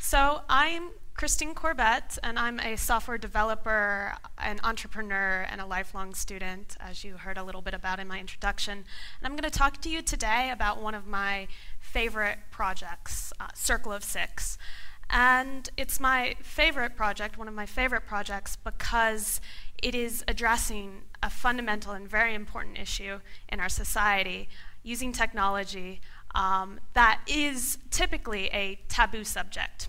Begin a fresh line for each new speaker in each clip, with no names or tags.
So I'm Christine Corbett, and I'm a software developer, an entrepreneur, and a lifelong student, as you heard a little bit about in my introduction. And I'm going to talk to you today about one of my favorite projects, Circle of Six. And it's my favorite project, one of my favorite projects, because it is addressing a fundamental and very important issue in our society using technology that is typically a taboo subject.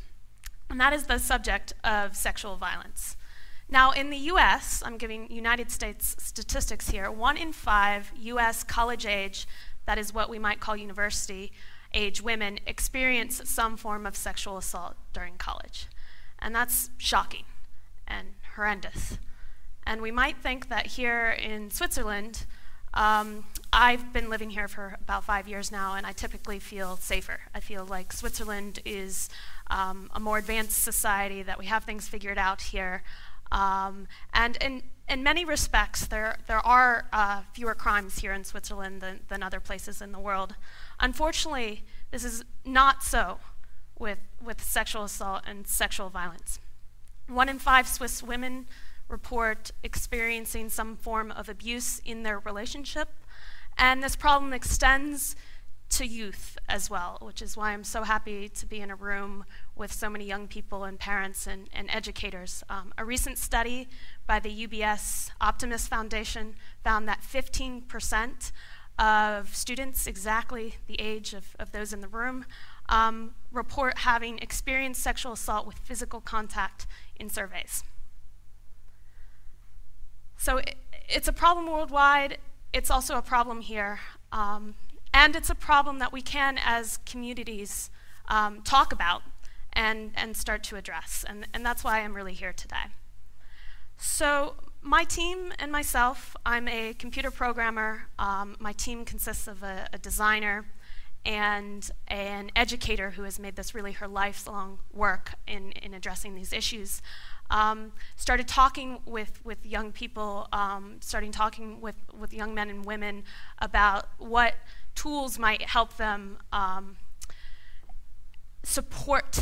And that is the subject of sexual violence. Now, in the US, I'm giving United States statistics here, 1 in 5 US college age, that is what we might call university age women, experience some form of sexual assault during college. And that's shocking and horrendous. And we might think that here in Switzerland, I've been living here for about 5 years now, and I typically feel safer. I feel like Switzerland is a more advanced society, that we have things figured out here. And in many respects, there are fewer crimes here in Switzerland than other places in the world. Unfortunately, this is not so with sexual assault and sexual violence. 1 in 5 Swiss women report experiencing some form of abuse in their relationship, and this problem extends to youth as well, which is why I'm so happy to be in a room with so many young people and parents and educators. A recent study by the UBS Optimus Foundation found that 15% of students, exactly the age of those in the room, report having experienced sexual assault with physical contact in surveys. So it's a problem worldwide. It's also a problem here. And it's a problem that we can, as communities, talk about and start to address. And that's why I'm really here today. So my team and myself, I'm a computer programmer. My team consists of a designer and an educator who has made this really her lifelong work in addressing these issues. Started talking with young people, starting talking with young men and women about what tools might help them support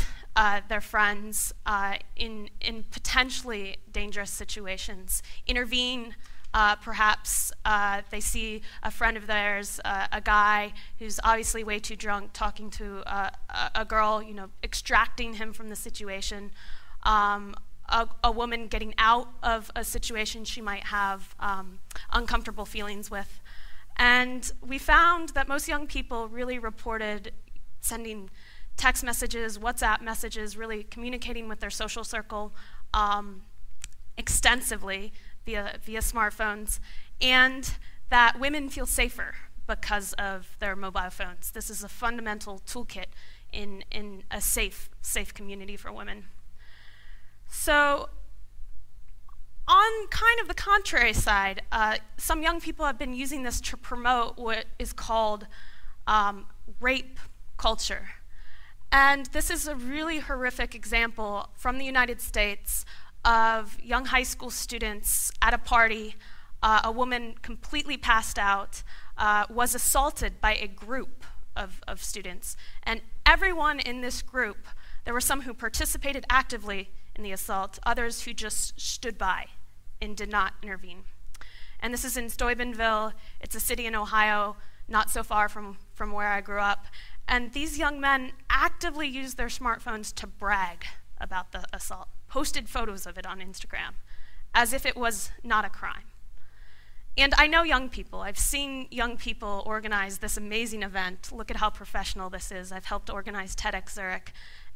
their friends in potentially dangerous situations, intervene. Perhaps they see a friend of theirs, a guy who's obviously way too drunk, talking to a girl, extracting him from the situation. A woman getting out of a situation she might have uncomfortable feelings with. And we found that most young people really reported sending text messages, WhatsApp messages, really communicating with their social circle extensively via smartphones, and that women feel safer because of their mobile phones. This is a fundamental toolkit in a safe community for women. So on kind of the contrary side, some young people have been using this to promote what is called rape culture. And this is a really horrific example from the United States of young high school students at a party. A woman completely passed out, was assaulted by a group of students. And everyone in this group, there were some who participated actively in the assault, others who just stood by and did not intervene. And this is in Steubenville. It's a city in Ohio, not so far from where I grew up. And these young men actively used their smartphones to brag about the assault, posted photos of it on Instagram, as if it was not a crime. And I know young people. I've seen young people organize this amazing event. Look at how professional this is. I've helped organize TEDxYouth.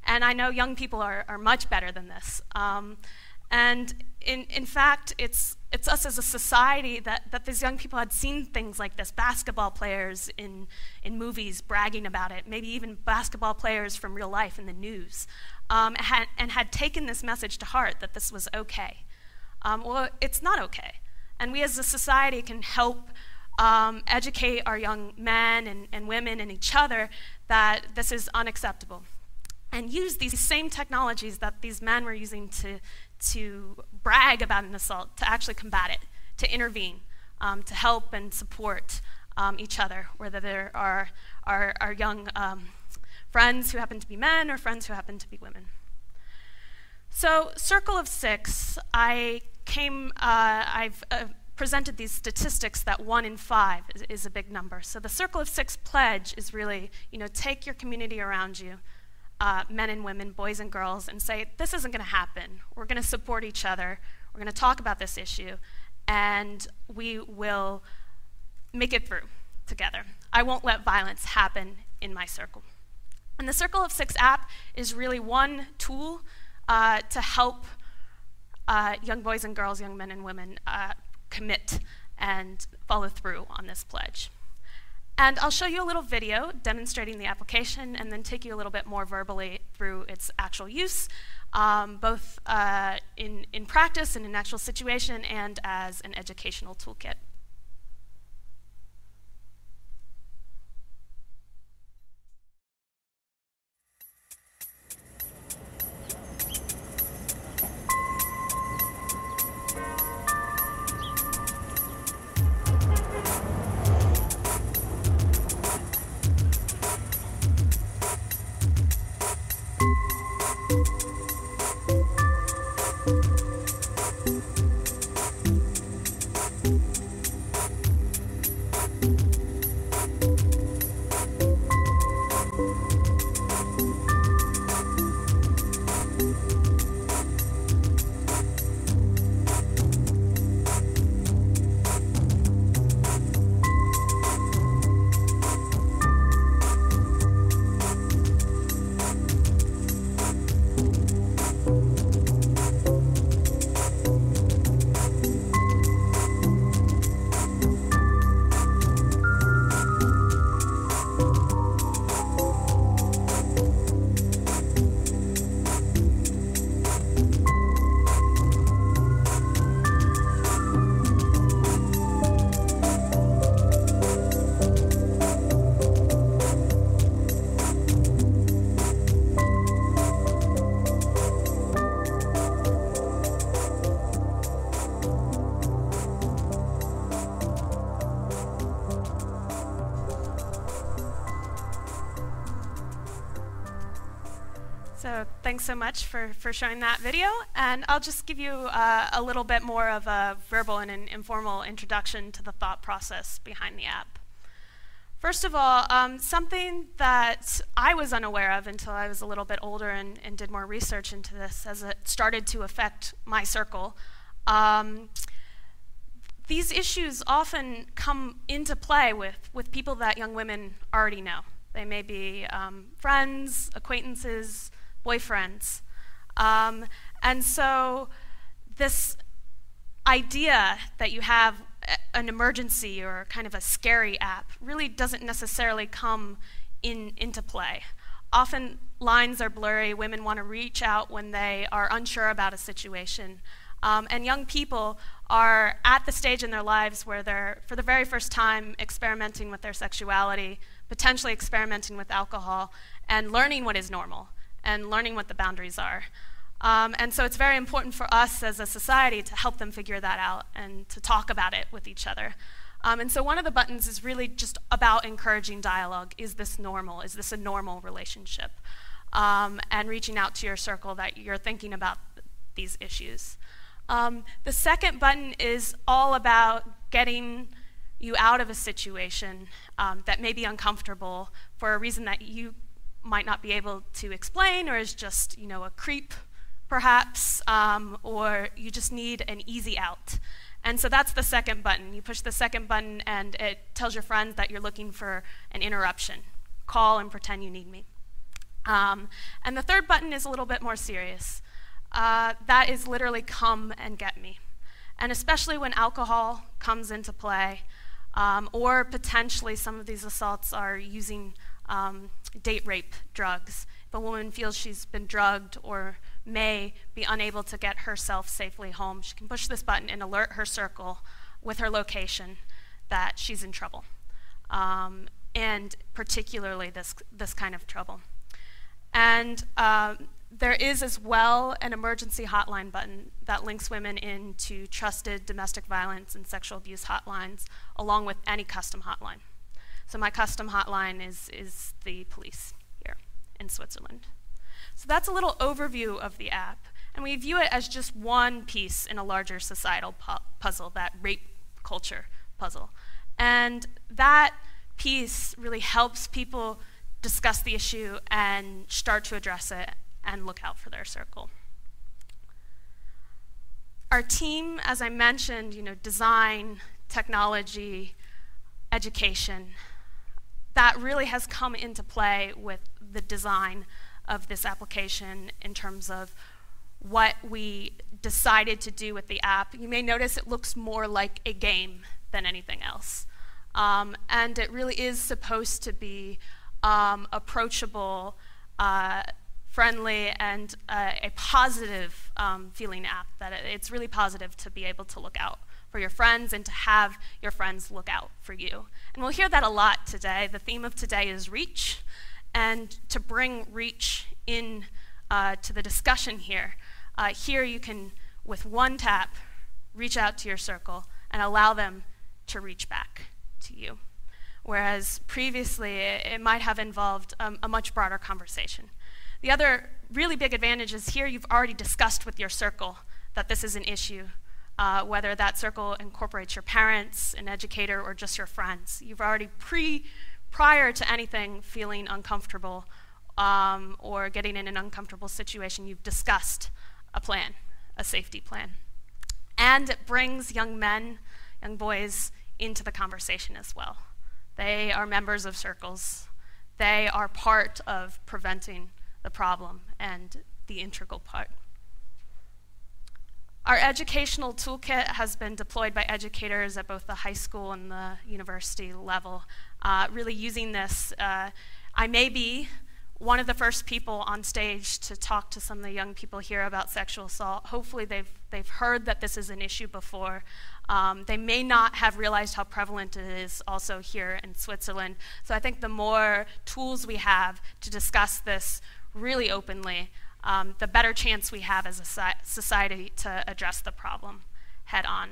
And I know young people are much better than this. And in fact, it's us as a society that these young people had seen things like this, basketball players in movies bragging about it, maybe even basketball players from real life in the news, and had taken this message to heart that this was okay. Well, it's not okay. And we as a society can help educate our young men and women and each other that this is unacceptable. And use these same technologies that these men were using to brag about an assault, to actually combat it, to intervene, to help and support each other, whether there are young friends who happen to be men or friends who happen to be women. So, Circle of Six, I've presented these statistics that 1 in 5 is a big number. So the Circle of Six pledge is really, take your community around you, men and women, boys and girls, and say, this isn't going to happen. We're going to support each other. We're going to talk about this issue, and we will make it through together. I won't let violence happen in my circle. And the Circle of Six app is really one tool to help young boys and girls, young men and women commit and follow through on this pledge. And I'll show you a little video demonstrating the application and then take you a little bit more verbally through its actual use, both in practice and in actual situation and as an educational toolkit. So thanks so much for showing that video, and I'll just give you a little bit more of a verbal and an informal introduction to the thought process behind the app. First of all, something that I was unaware of until I was a little bit older and did more research into this as it started to affect my circle. These issues often come into play with people that young women already know. They may be friends, acquaintances, boyfriends. And so this idea that you have an emergency or kind of a scary app really doesn't necessarily come into play. Often lines are blurry, women want to reach out when they are unsure about a situation. And young people are at the stage in their lives where they're, for the very first time, experimenting with their sexuality, potentially experimenting with alcohol, and learning what is normal, and learning what the boundaries are. And so it's very important for us as a society to help them figure that out and to talk about it with each other. And so one of the buttons is really just about encouraging dialogue. Is this normal? Is this a normal relationship? And reaching out to your circle that you're thinking about these issues. The second button is all about getting you out of a situation that may be uncomfortable for a reason that you might not be able to explain, or is just, a creep, perhaps, or you just need an easy out. And so that's the second button. You push the second button and it tells your friends that you're looking for an interruption. Call and pretend you need me. And the third button is a little bit more serious. That is literally come and get me. And especially when alcohol comes into play, or potentially some of these assaults are using date rape drugs. If a woman feels she's been drugged or may be unable to get herself safely home, she can push this button and alert her circle with her location that she's in trouble, and particularly this kind of trouble. And there is as well an emergency hotline button that links women into trusted domestic violence and sexual abuse hotlines, along with any custom hotline. So my custom hotline is the police here in Switzerland. So that's a little overview of the app. And we view it as just one piece in a larger societal puzzle, that rape culture puzzle. And that piece really helps people discuss the issue and start to address it and look out for their circle. Our team, as I mentioned, design, technology, education, that really has come into play with the design of this application in terms of what we decided to do with the app. You may notice it looks more like a game than anything else. And it really is supposed to be approachable, friendly, and a positive feeling app, that it's really positive to be able to look out for your friends and to have your friends look out for you. And we'll hear that a lot today. The theme of today is reach, and to bring reach in to the discussion here. Here you can, with one tap, reach out to your circle and allow them to reach back to you. Whereas previously it might have involved a much broader conversation. The other really big advantage is here you've already discussed with your circle that this is an issue, whether that circle incorporates your parents, an educator, or just your friends. You've already, prior to anything feeling uncomfortable or getting in an uncomfortable situation, you've discussed a plan, a safety plan. And it brings young men, young boys, into the conversation as well. They are members of circles. They are part of preventing the problem and the integral part. Our educational toolkit has been deployed by educators at both the high school and the university level. Really using this, I may be one of the first people on stage to talk to some of the young people here about sexual assault. Hopefully they've heard that this is an issue before. They may not have realized how prevalent it is also here in Switzerland. So I think the more tools we have to discuss this really openly, the better chance we have as a society to address the problem head on.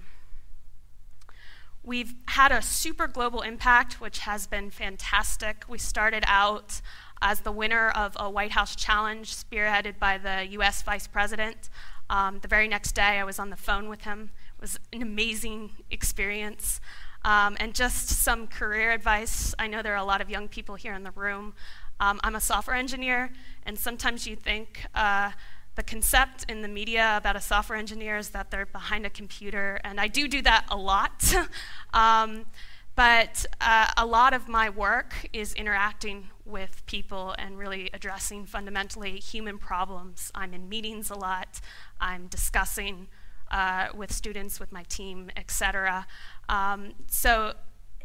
We've had a super global impact, which has been fantastic. We started out as the winner of a White House challenge spearheaded by the US Vice President. The very next day I was on the phone with him. It was an amazing experience. And just some career advice. I know there are a lot of young people here in the room. I'm a software engineer, and sometimes you think the concept in the media about a software engineer is that they're behind a computer, and I do that a lot. But a lot of my work is interacting with people and really addressing fundamentally human problems. I'm in meetings a lot. I'm discussing with students, with my team, etc. So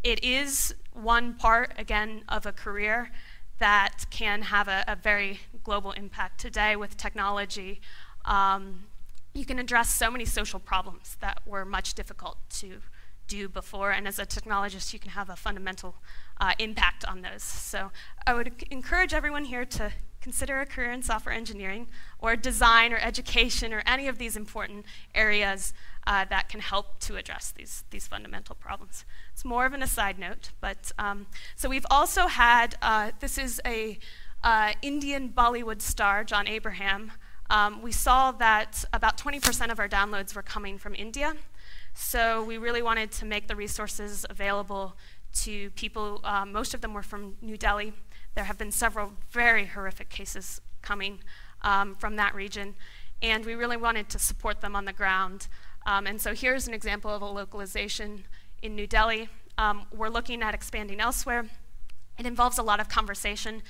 it is one part, again, of a career that can have a very global impact. Today with technology, you can address so many social problems that were much difficult to do before, and as a technologist you can have a fundamental impact on those. So I would encourage everyone here to consider a career in software engineering or design or education or any of these important areas that can help to address these fundamental problems. It's more of an aside note, but so we've also had, this is a Indian Bollywood star, John Abraham. We saw that about 20% of our downloads were coming from India. So we really wanted to make the resources available to people. Most of them were from New Delhi. There have been several very horrific cases coming from that region, and we really wanted to support them on the ground. And so here's an example of a localization in New Delhi. We're looking at expanding elsewhere. It involves a lot of conversation.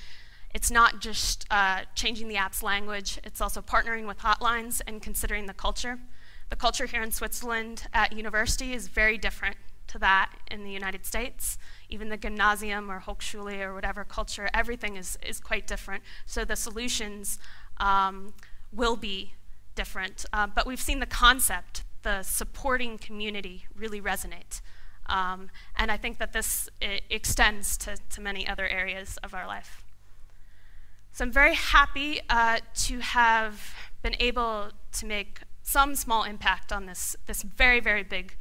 It's not just changing the app's language, it's also partnering with hotlines and considering the culture. The culture here in Switzerland at university is very different to that in the United States. Even the gymnasium or Hochschule or whatever culture, everything is quite different. So the solutions will be different. But we've seen the concept, the supporting community, really resonate. And I think that this extends to many other areas of our life. So I'm very happy to have been able to make some small impact on this very, very big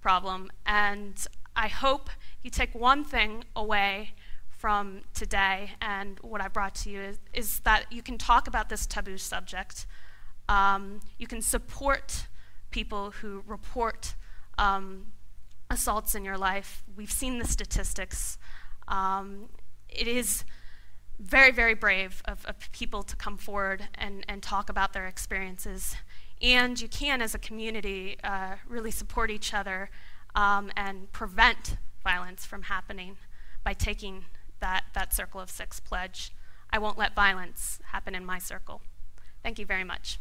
problem. And I hope you take one thing away from today, and what I brought to you is that you can talk about this taboo subject You can support people who report assaults in your life. We've seen the statistics. It is very, very brave of people to come forward and talk about their experiences. And you can, as a community, really support each other and prevent violence from happening by taking that Circle of Six pledge. I won't let violence happen in my circle. Thank you very much.